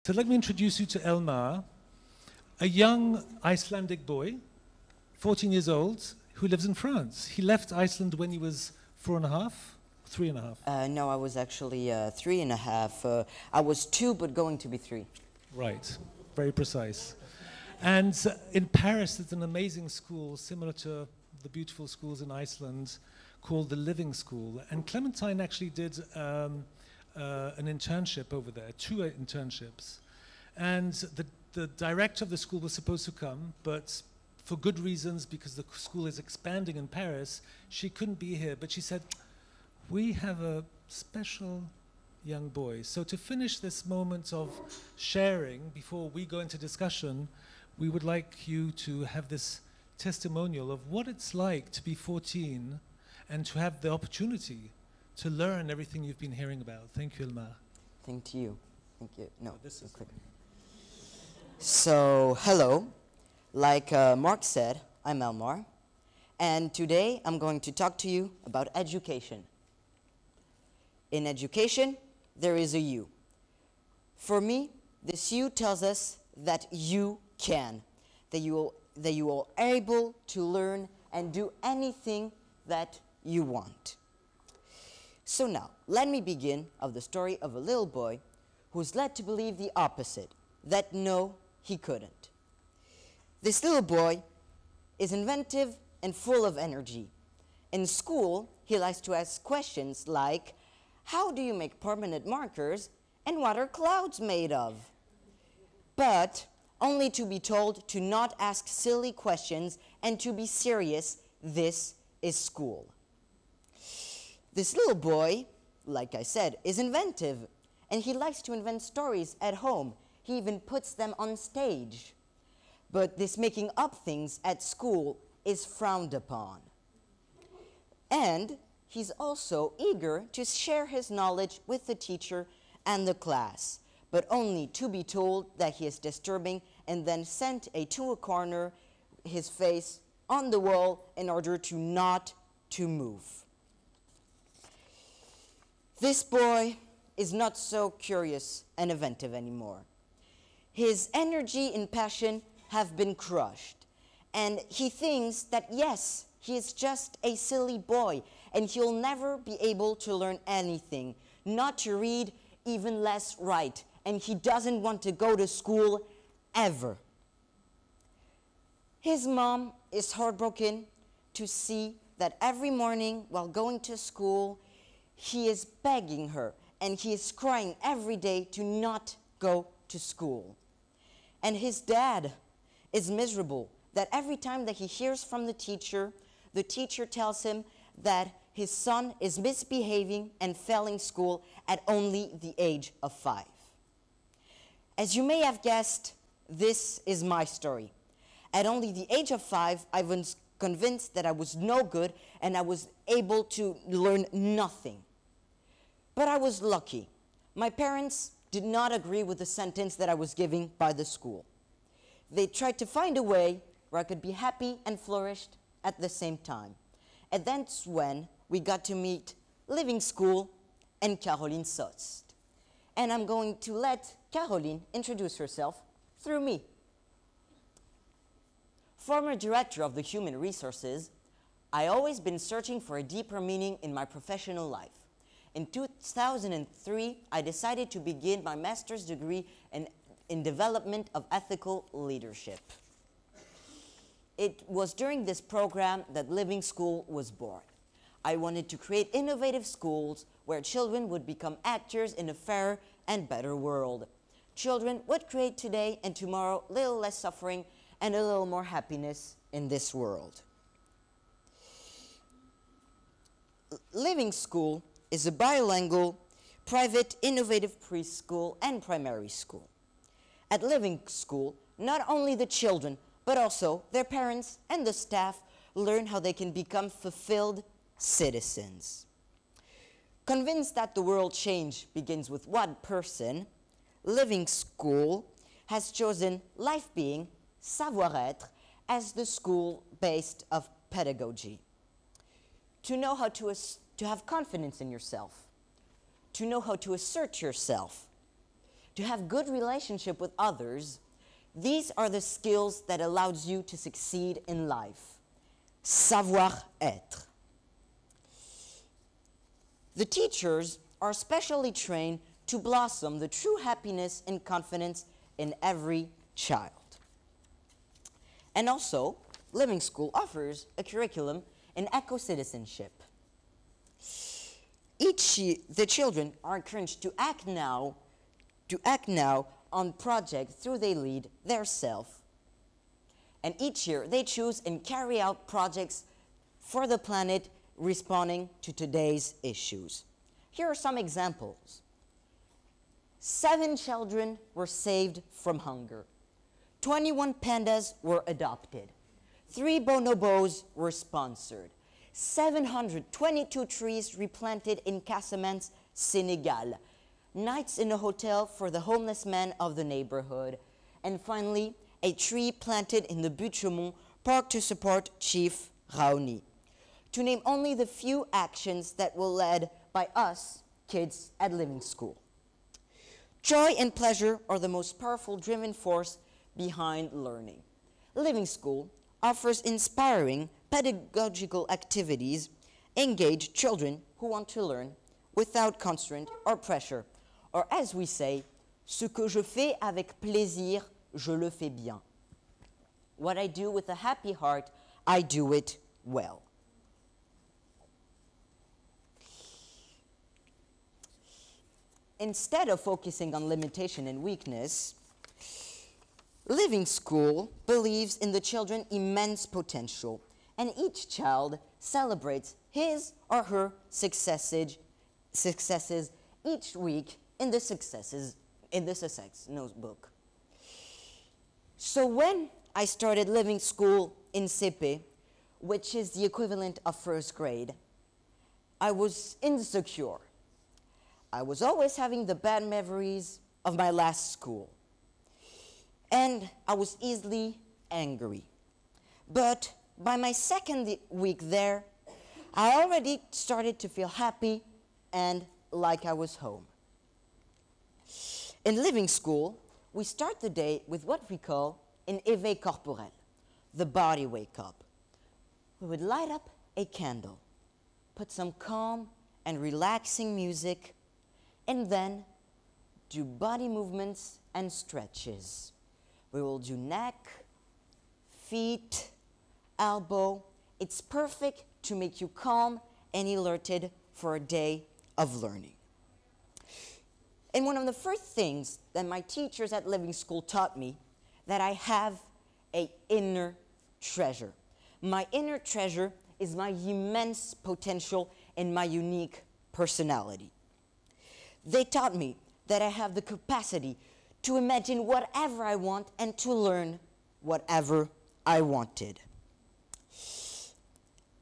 So let me introduce you to Elmar, a young Icelandic boy, 14 years old, who lives in France. He left Iceland when he was 4.5, 3.5. No, I was actually 3.5. I was 2, but going to be 3. Right, very precise. And in Paris, there's an amazing school similar to the beautiful schools in Iceland called the Living School. And Clementine actually did an internship over there, 2 internships. And the director of the school was supposed to come, but for good reasons, because the school is expanding in Paris, she couldn't be here. But she said, we have a special young boy. So to finish this moment of sharing, before we go into discussion, we would like you to have this testimonial of what it's like to be 14 and to have the opportunity to learn everything you've been hearing about. Thank you, Elmar. Thank you. Thank you. No, this is quick. So, hello. Like Mark said, I'm Elmar, and today I'm going to talk to you about education. In education, there is a you. For me, this you tells us that you can, that you are able to learn and do anything that you want. So now, let me begin of the story of a little boy who's led to believe the opposite, that no, he couldn't. This little boy is inventive and full of energy. In school, he likes to ask questions like, how do you make permanent markers and what are clouds made of? But only to be told to not ask silly questions and to be serious. This is school. This little boy, like I said, is inventive, and he likes to invent stories at home. He even puts them on stage. But this making up things at school is frowned upon. And he's also eager to share his knowledge with the teacher and the class, but only to be told that he is disturbing and then sent to a corner, his face on the wall in order to not to move. This boy is not so curious and inventive anymore. His energy and passion have been crushed, and he thinks that yes, he is just a silly boy and he'll never be able to learn anything, not to read, even less write, and he doesn't want to go to school ever. His mom is heartbroken to see that every morning while going to school, he is begging her and he is crying every day to not go to school. And his dad is miserable that every time that he hears from the teacher tells him that his son is misbehaving and failing school at only the age of 5. As you may have guessed, this is my story. At only the age of 5, I was convinced that I was no good and I was able to learn nothing. But I was lucky. My parents did not agree with the sentence that I was giving by the school. They tried to find a way where I could be happy and flourished at the same time. And that's when we got to meet Living School and Caroline Sost. And I'm going to let Caroline introduce herself through me. Former director of the Human Resources, I always been searching for a deeper meaning in my professional life. In 2003, I decided to begin my master's degree in development of ethical leadership. It was during this program that Living School was born. I wanted to create innovative schools where children would become actors in a fairer and better world. Children would create today and tomorrow a little less suffering and a little more happiness in this world. Living School is a bilingual, private, innovative preschool and primary school. At Living School, not only the children, but also their parents and the staff learn how they can become fulfilled citizens. Convinced that the world change begins with one person, Living School has chosen life being, savoir-être, as the school based of pedagogy. To know how to have confidence in yourself, to know how to assert yourself, to have good relationship with others, these are the skills that allows you to succeed in life. Savoir-être. The teachers are specially trained to blossom the true happiness and confidence in every child. And also, Living School offers a curriculum in eco-citizenship. The children are encouraged to act now on projects through they lead their self. And each year they choose and carry out projects for the planet responding to today's issues. Here are some examples. 7 children were saved from hunger. 21 pandas were adopted. 3 bonobos were sponsored. 722 trees replanted in Casamance, Senegal. Nights in a hotel for the homeless man of the neighborhood. And finally, a tree planted in the Butte-Chaumont Park to support Chief Raoni. To name only the few actions that were led by us, kids at Living School. Joy and pleasure are the most powerful driving force behind learning. Living School offers inspiring pedagogical activities, engage children who want to learn without constraint or pressure. Or as we say, ce que je fais avec plaisir, je le fais bien. What I do with a happy heart, I do it well. Instead of focusing on limitation and weakness, Living School believes in the children's immense potential, and each child celebrates his or her successes each week in the success notebook. So when I started Living School in CP, which is the equivalent of first grade, I was insecure. I was always having the bad memories of my last school. And I was easily angry. But by my second week there, I already started to feel happy and like I was home. In Living School, we start the day with what we call an éveil corporel, the body wake up. We would light up a candle, put some calm and relaxing music, and then do body movements and stretches. We will do neck, feet, elbow. It's perfect to make you calm and alerted for a day of learning. And one of the first things that my teachers at Living School taught me, that I have an inner treasure. My inner treasure is my immense potential and my unique personality. They taught me that I have the capacity to imagine whatever I want and to learn whatever I wanted.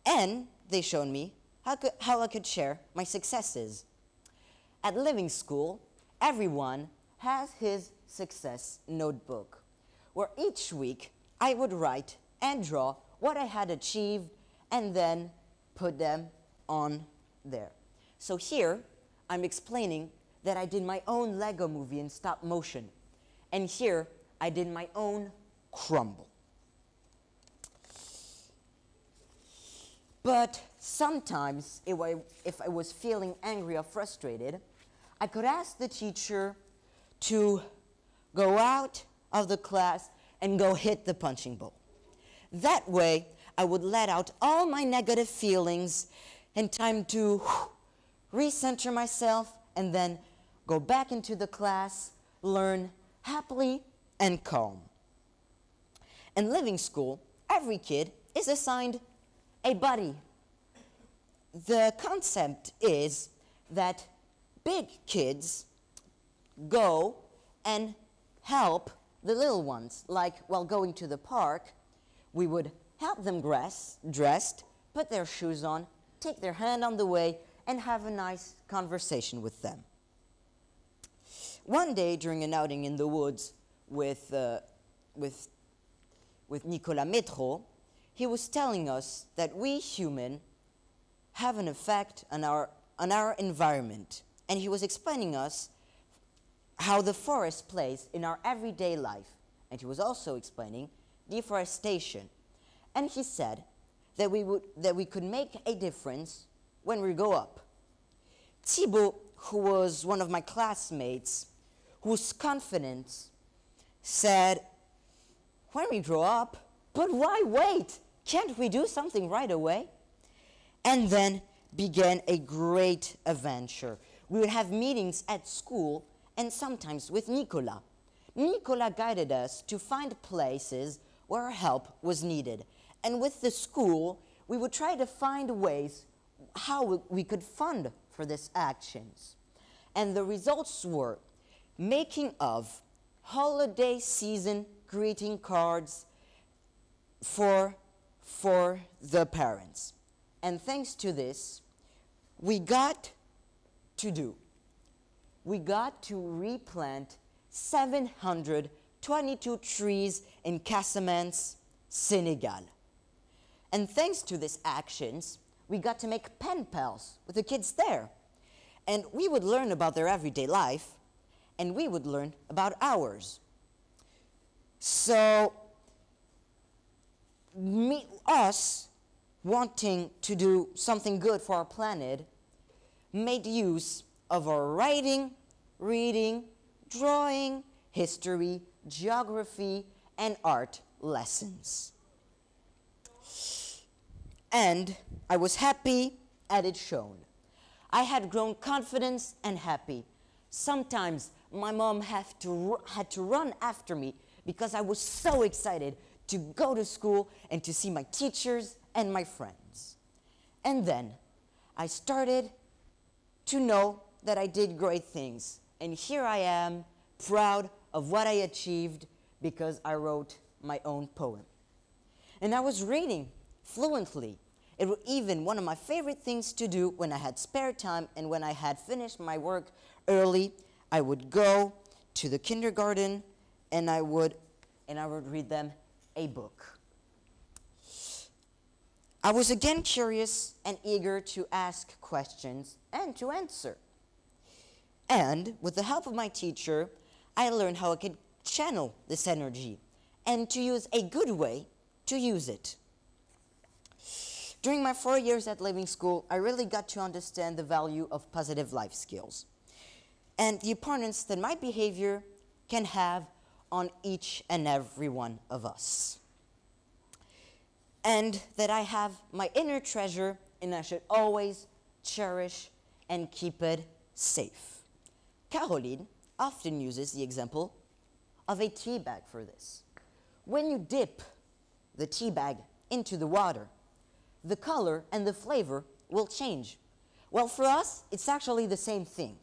And they showed me how I could share my successes. At Living School, everyone has his success notebook, where each week I would write and draw what I had achieved and then put them on there. So here, I'm explaining that I did my own Lego movie in stop motion. And here, I did my own crumble. But sometimes, if I was feeling angry or frustrated, I could ask the teacher to go out of the class and go hit the punching bowl. That way, I would let out all my negative feelings and time to recenter myself and then go back into the class, learn happily and calm. In Living School, every kid is assigned a buddy. The concept is that big kids go and help the little ones. Like while going to the park, we would help them dressed, put their shoes on, take their hand on the way, and have a nice conversation with them. One day during an outing in the woods with Nicolas Métro, he was telling us that we humans have an effect on our environment. And he was explaining us how the forest plays in our everyday life. And he was also explaining deforestation. And he said that we could make a difference when we grow up. Thibaut, who was one of my classmates, whose confidence said, when we grow up, but why wait? Can't we do something right away? And then began a great adventure. We would have meetings at school and sometimes with Nicolas. Nicolas guided us to find places where help was needed. And with the school, we would try to find ways how we could fund for these actions. And the results were making of holiday season greeting cards for the parents. And thanks to this, we got to replant 722 trees in Casamance, Senegal. And thanks to these actions, we got to make pen pals with the kids there. And we would learn about their everyday life, and we would learn about ours. So, us wanting to do something good for our planet made use of our writing, reading, drawing, history, geography, and art lessons. And I was happy, and it shone. I had grown confident and happy. Sometimes my mom had to run after me because I was so excited to go to school and to see my teachers and my friends. And then I started to know that I did great things. And here I am, proud of what I achieved because I wrote my own poem. And I was reading fluently. It was even one of my favorite things to do when I had spare time and when I had finished my work early. I would go to the kindergarten and I would read them a book. I was again curious and eager to ask questions and to answer. And with the help of my teacher, I learned how I could channel this energy and to use a good way to use it. During my 4 years at Living School, I really got to understand the value of positive life skills and the importance that my behavior can have on each and every one of us. And that I have my inner treasure and I should always cherish and keep it safe. Caroline often uses the example of a tea bag for this. When you dip the tea bag into the water, the color and the flavor will change. Well, for us, it's actually the same thing.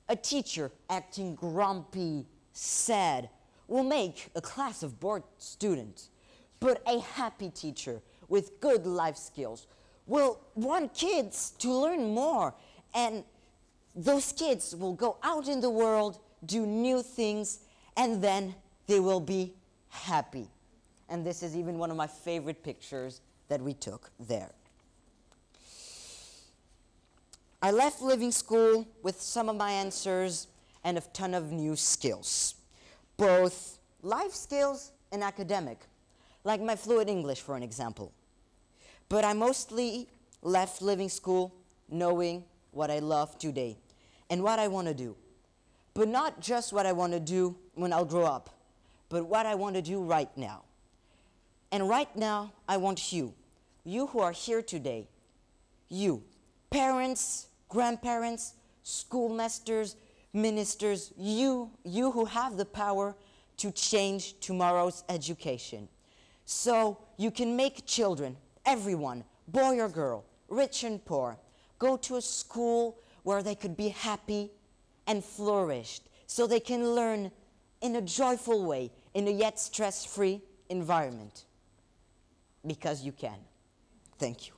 A teacher acting grumpy, sad, will make a class of bored students. But a happy teacher with good life skills will want kids to learn more. And those kids will go out in the world, do new things, and then they will be happy. And this is even one of my favorite pictures that we took there. I left Living School with some of my answers and a ton of new skills, both life skills and academic, like my fluent English, for an example. But I mostly left Living School knowing what I love today and what I want to do. But not just what I want to do when I'll grow up, but what I want to do right now. And right now, I want you who are here today, you, parents, grandparents, schoolmasters, ministers, you who have the power to change tomorrow's education. So you can make children, everyone, boy or girl, rich and poor, go to a school where they could be happy and flourished, so they can learn in a joyful way, in a yet stress-free environment. Because you can. Thank you.